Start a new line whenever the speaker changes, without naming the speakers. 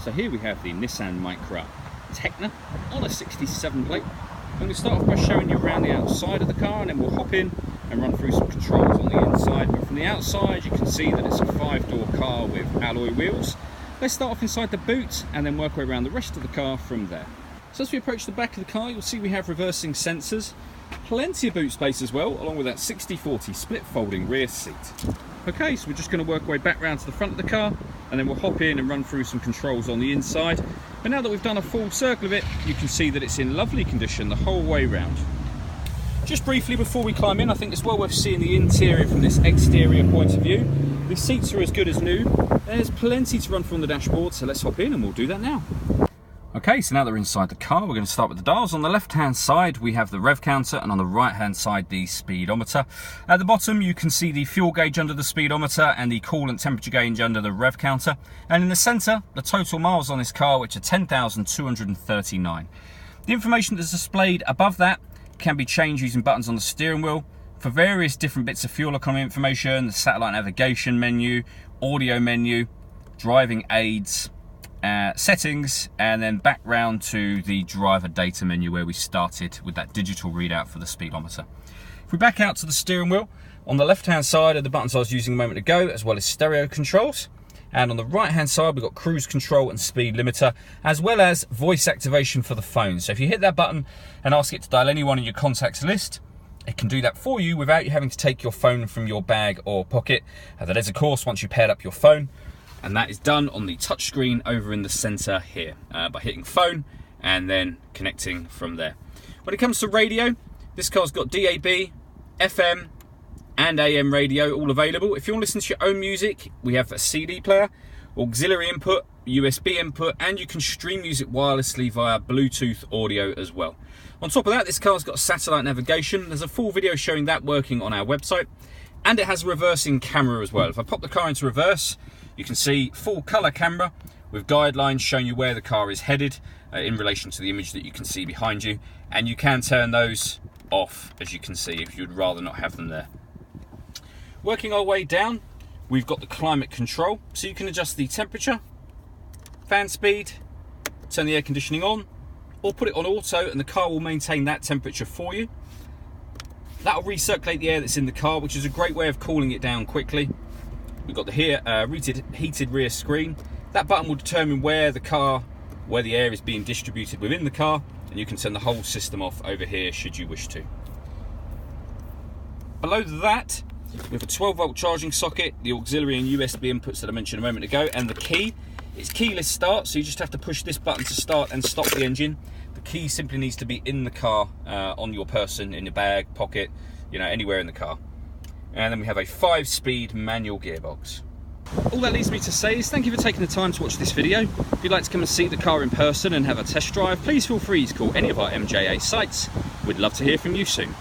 So here we have the Nissan Micra Tecna on a 67 plate. I'm going to start off by showing you around the outside of the car, and then we'll hop in and run through some controls on the inside. But from the outside you can see that it's a 5-door car with alloy wheels. Let's start off inside the boot and then work our way around the rest of the car from there. So as we approach the back of the car, you'll see we have reversing sensors, plenty of boot space as well, along with that 60/40 split folding rear seat. Okay, so we're just going to work our way back round to the front of the car, and then we'll hop in and run through some controls on the inside. But now that we've done a full circle of it, you can see that it's in lovely condition the whole way round. Just briefly before we climb in, I think it's well worth seeing the interior from this exterior point of view. The seats are as good as new. There's plenty to run through on the dashboard, so let's hop in and we'll do that now. Okay, so now that we're inside the car, we're going to start with the dials. On the left-hand side, we have the rev counter, and on the right-hand side, the speedometer. At the bottom, you can see the fuel gauge under the speedometer and the coolant temperature gauge under the rev counter. And in the centre, the total miles on this car, which are 10,239. The information that's displayed above that can be changed using buttons on the steering wheel. For various different bits of fuel economy information, the satellite navigation menu, audio menu, driving aids, settings, and then back round to the driver data menu where we started with that digital readout for the speedometer. If we back out to the steering wheel, on the left hand side are the buttons I was using a moment ago, as well as stereo controls, and on the right hand side we've got cruise control and speed limiter, as well as voice activation for the phone. So if you hit that button and ask it to dial anyone in your contacts list, it can do that for you without you having to take your phone from your bag or pocket. That is, of course, once you paired up your phone. And that is done on the touchscreen over in the center here by hitting phone and then connecting from there. When it comes to radio, this car's got DAB, FM and AM radio all available. If you want to listen to your own music, we have a CD player, auxiliary input, USB input, and you can stream music wirelessly via Bluetooth audio as well. On top of that, this car's got satellite navigation. There's a full video showing that working on our website, and it has a reversing camera as well. If I pop the car into reverse, you can see full colour camera with guidelines showing you where the car is headed in relation to the image that you can see behind you, and you can turn those off, as you can see, if you'd rather not have them there. Working our way down, we've got the climate control, so you can adjust the temperature, fan speed, turn the air conditioning on, or put it on auto and the car will maintain that temperature for you. That will recirculate the air that's in the car, which is a great way of cooling it down quickly. We've got the heated rear screen. That button will determine where the air is being distributed within the car, and you can turn the whole system off over here should you wish to. Below that, we have a 12-volt charging socket, the auxiliary and USB inputs that I mentioned a moment ago, and the key. It's keyless start, so you just have to push this button to start and stop the engine. The key simply needs to be in the car, on your person, in your bag, pocket, anywhere in the car. And then we have a 5-speed manual gearbox. All that leaves me to say is thank you for taking the time to watch this video. If you'd like to come and see the car in person and have a test drive, please feel free to call any of our MJA sites. We'd love to hear from you soon.